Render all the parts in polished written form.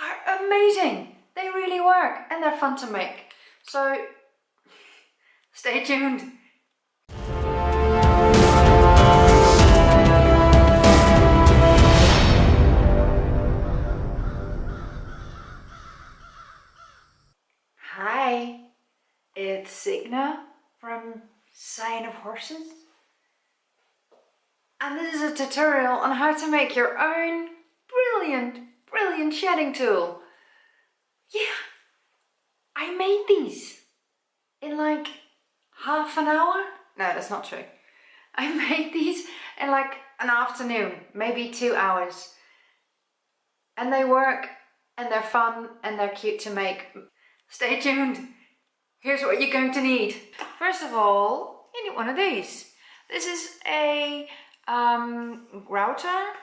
are amazing. They really work and they're fun to make. So stay tuned. Hi, it's Signe from Sign of Horses. And this is a tutorial on how to make your own brilliant shedding tool. Yeah, I made these in like half an hour. No, that's not true. I made these in like an afternoon, maybe 2 hours. And they work and they're fun and they're cute to make. Stay tuned. Here's what you're going to need. First of all, you need one of these. This is a grouter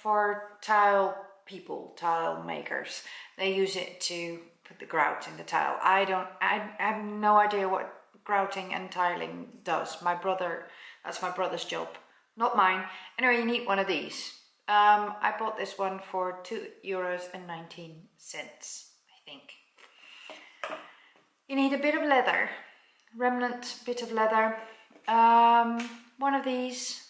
for tile makers. They use it to put the grout in the tile. I have no idea what grouting and tiling does. That's my brother's job, not mine. Anyway, you need one of these. I bought this one for €2.19, I think. You need a bit of leather, remnant bit of leather, one of these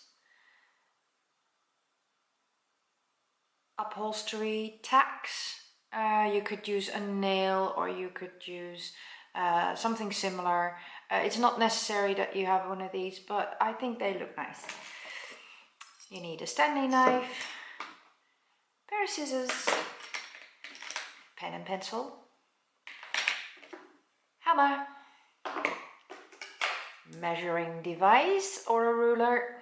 upholstery tacks. You could use a nail or you could use something similar. It's not necessary that you have one of these, but I think they look nice. You need a Stanley knife, pair of scissors, pen and pencil, hammer, measuring device or a ruler,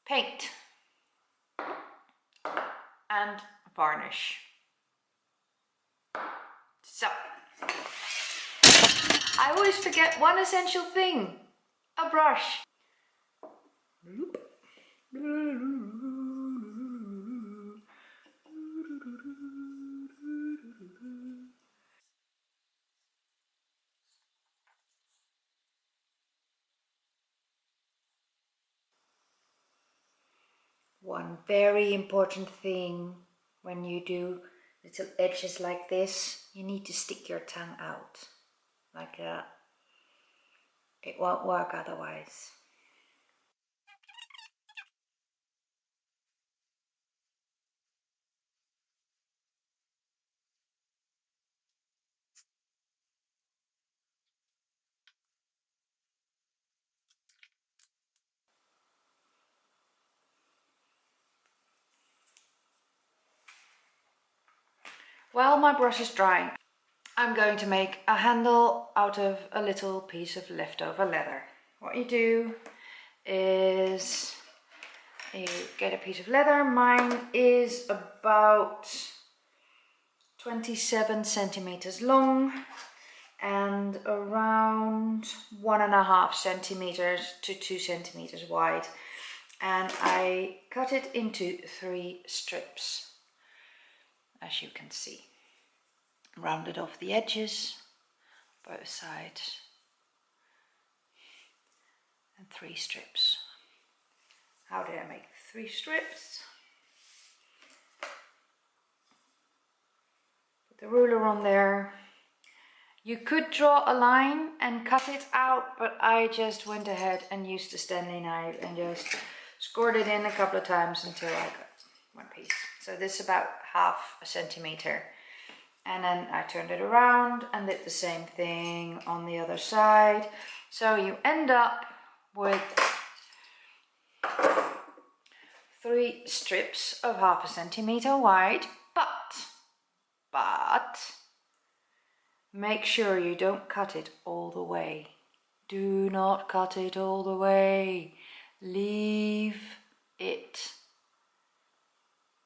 paint, and varnish. So, I always forget one essential thing, a brush. One very important thing when you do little edges like this, you need to stick your tongue out like that. It won't work otherwise. While my brush is drying, I'm going to make a handle out of a little piece of leftover leather. What you do is you get a piece of leather. Mine is about 27 centimeters long and around 1.5 centimeters to 2 centimeters wide. And I cut it into 3 strips, as you can see. Rounded off the edges, both sides, and 3 strips. How did I make 3 strips? Put the ruler on there. You could draw a line and cut it out, but I just went ahead and used the Stanley knife and just scored it in a couple of times until I got one piece. So this is about 1/2 centimeter. And then I turned it around and did the same thing on the other side. So you end up with 3 strips of 1/2 centimeter wide, but make sure you don't cut it all the way. Do not cut it all the way. Leave it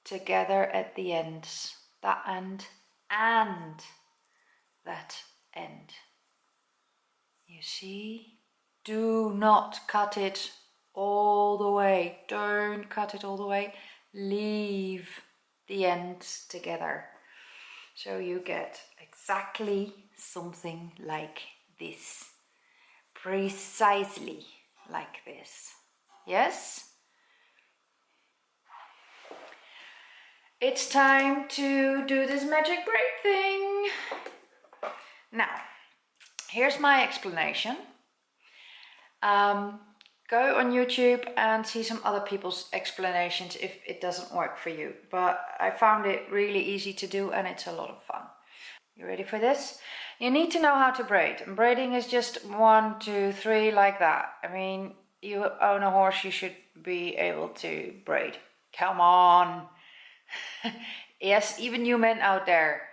together at the ends, that end and that end. You see? Do not cut it all the way. Don't cut it all the way. Leave the ends together. So you get exactly something like this. Precisely like this. Yes? it's time to do this magic braid thing. Now, here's my explanation. Go on YouTube and see some other people's explanations if it doesn't work for you. But I found it really easy to do and it's a lot of fun. You ready for this? You need to know how to braid. And braiding is just 1, 2, 3 like that. I mean, you own a horse, you should be able to braid. Come on. Yes, even you men out there.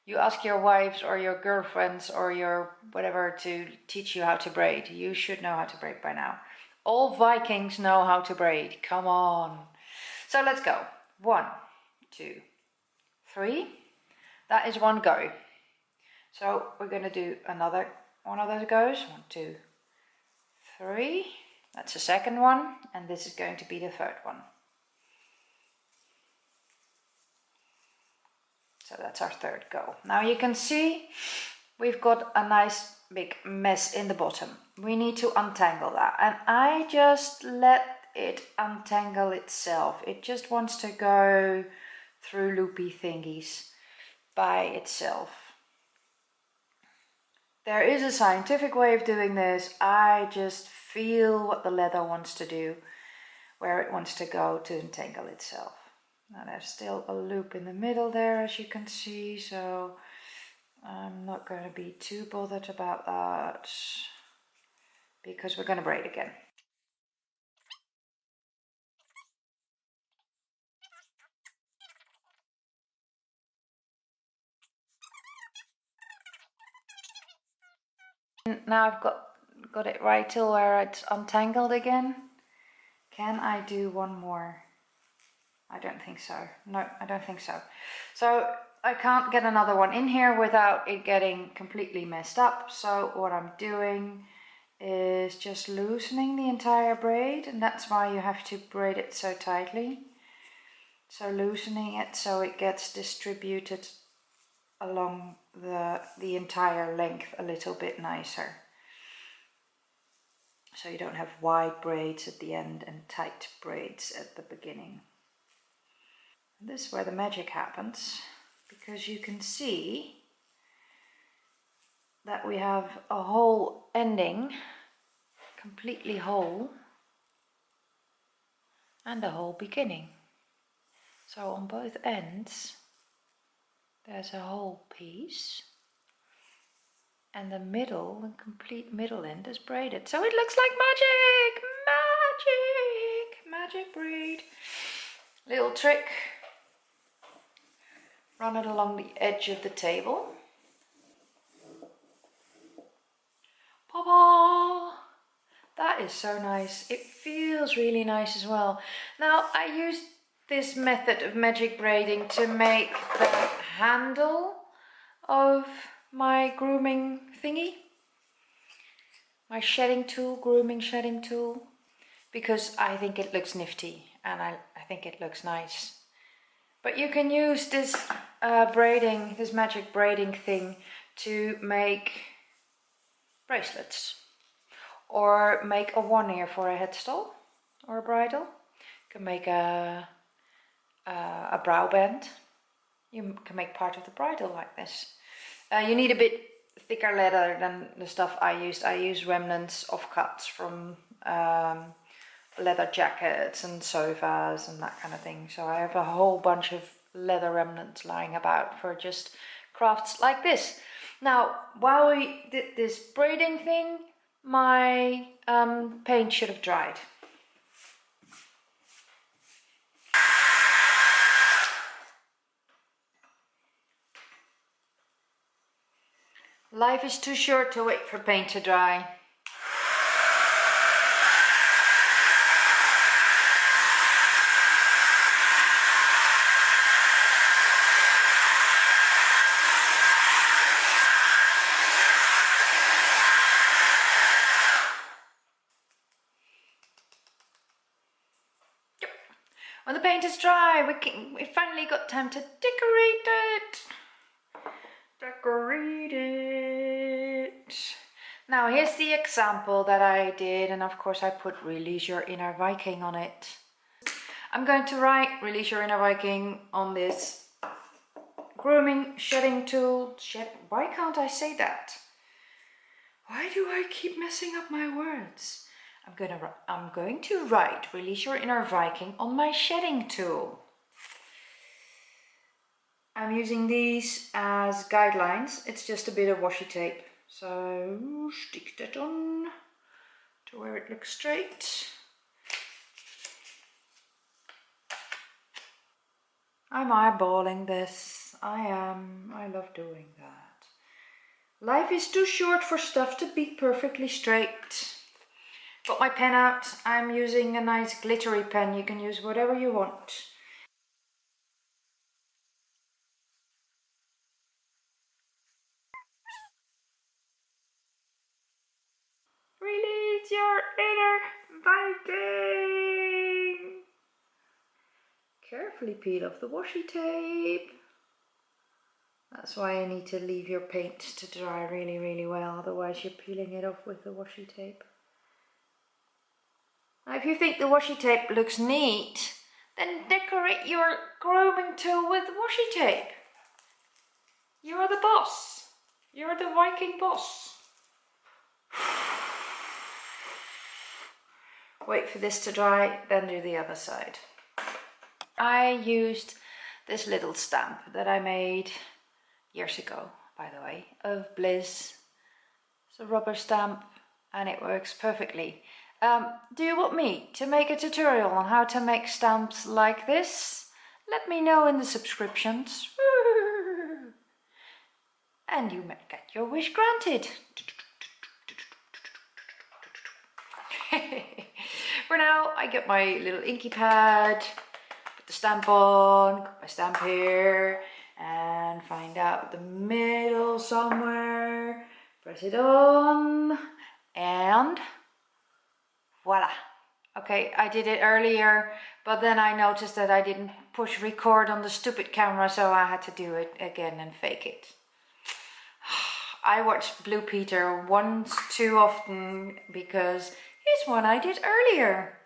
You ask your wives or your girlfriends or your whatever to teach you how to braid. You should know how to braid by now. All Vikings know how to braid. Come on. So let's go. 1, 2, 3. That is 1 go. So we're going to do another one of those goes. 1, 2, 3. That's the second one. And this is going to be the third one. So that's our third go. Now you can see we've got a nice big mess in the bottom. We need to untangle that. And I just let it untangle itself. It just wants to go through loopy thingies by itself. There is a scientific way of doing this. I just feel what the leather wants to do, where it wants to go to entangle itself. Now there's still a loop in the middle there, as you can see, so I'm not going to be too bothered about that because we're going to braid again. Now I've got it right till where it's untangled again. Can I do one more? I don't think so. No, I don't think so. So I can't get another one in here without it getting completely messed up. So what I'm doing is just loosening the entire braid, and that's why you have to braid it so tightly. So loosening it so it gets distributed along the entire length a little bit nicer. So you don't have wide braids at the end and tight braids at the beginning. This is where the magic happens, because you can see that we have a whole ending, completely whole, and a whole beginning. So on both ends there's a whole piece, and the middle, the complete middle end is braided. So it looks like magic! Magic! Magic braid. Little trick. Run it along the edge of the table. Papa! That is so nice. It feels really nice as well. Now I used this method of magic braiding to make the handle of my grooming thingy. My shedding tool, grooming shedding tool. Because I think it looks nifty and I think it looks nice. But you can use this braiding, this magic braiding thing to make bracelets. Or make a one ear for a headstall or a bridle. You can make a brow band. You can make part of the bridle like this. You need a bit thicker leather than the stuff I used. I used remnants of cuts from leather jackets and sofas and that kind of thing. So I have a whole bunch of leather remnants lying about for just crafts like this. Now, while we did this braiding thing, my paint should have dried. Life is too short to wait for paint to dry. When the paint is dry, we finally got time to decorate it. Decorate it. Now here's the example that I did, and of course I put Release Your Inner Viking on it. I'm going to write Release Your Inner Viking on this grooming shedding tool. Why can't I say that? Why do I keep messing up my words? I'm going to write Release Your Inner Viking on my shedding tool. I'm using these as guidelines. It's just a bit of washi tape. So stick that on to where it looks straight. I'm eyeballing this. I am. I love doing that. Life is too short for stuff to be perfectly straight. Got my pen out. I'm using a nice glittery pen. You can use whatever you want. Release your inner Viking. Carefully peel off the washi tape. That's why you need to leave your paint to dry really, really well. Otherwise you're peeling it off with the washi tape. Now if you think the washi tape looks neat, then decorate your grooming tool with washi tape. You're the boss. You're the Viking boss. Wait for this to dry, then do the other side. I used this little stamp that I made years ago, by the way, of BLIZZ. It's a rubber stamp and it works perfectly. Do you want me to make a tutorial on how to make stamps like this? Let me know in the subscriptions. And you might get your wish granted. For now, I get my little inky pad, put the stamp on, got my stamp here, and find out the middle somewhere, press it on, and voila. Okay, I did it earlier, but then I noticed that I didn't push record on the stupid camera, so I had to do it again and fake it. I watched Blue Peter once too often because here's one I did earlier.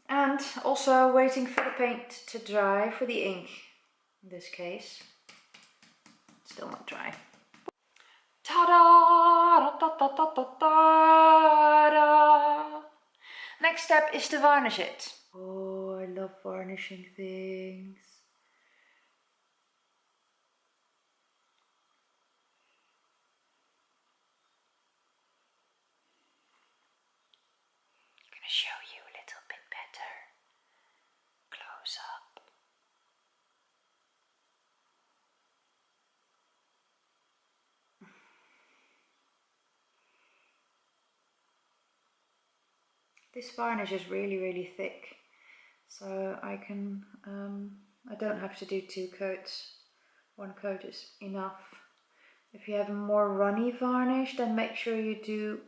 And also waiting for the paint to dry, for the ink in this case. Still not dry. Ta-da! Ta-da! Next step is to varnish it. Oh, I love varnishing things. I'm gonna show you a little bit better. Close up. This varnish is really, really thick, so I can, I don't have to do 2 coats. 1 coat is enough. If you have a more runny varnish, then make sure you do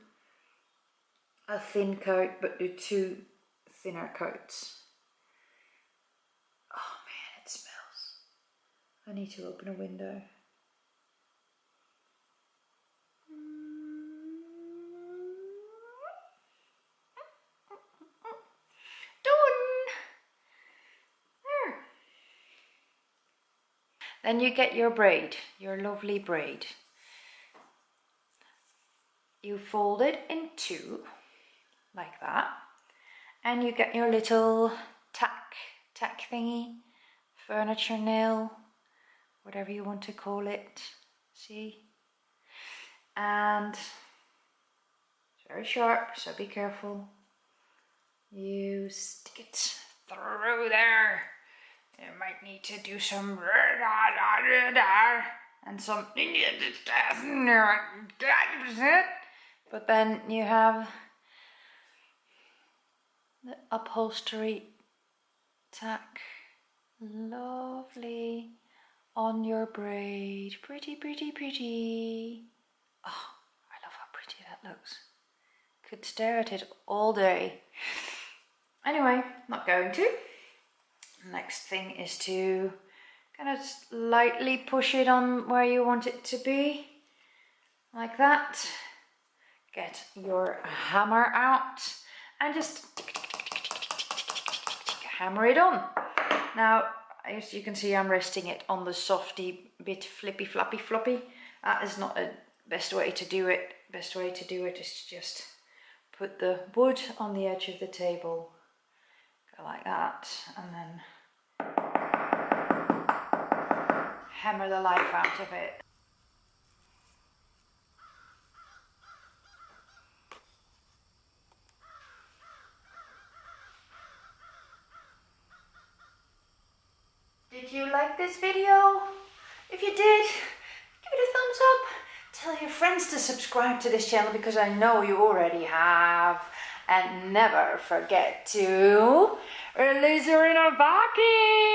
a thin coat, but do 2 thinner coats. Oh man, it smells. I need to open a window. Then you get your braid, your lovely braid. You fold it in 2, like that, and you get your little tack thingy, furniture nail, whatever you want to call it, see? And it's very sharp, so be careful. You stick it through there. You might need to do some and some, but then you have the upholstery tack, lovely, on your braid. Pretty, pretty, pretty. Oh, I love how pretty that looks. Could stare at it all day. Anyway, not going to. Next thing is to kind of lightly push it on where you want it to be, like that. Get your hammer out and just hammer it on. Now, as you can see, I'm resting it on the softy bit flippy floppy. That is not a best way to do it. Best way to do it is to just put the wood on the edge of the table, go like that, and then hammer the life out of it. Did you like this video? If you did, give it a thumbs up. Tell your friends to subscribe to this channel because I know you already have. And never forget to release your inner Viking!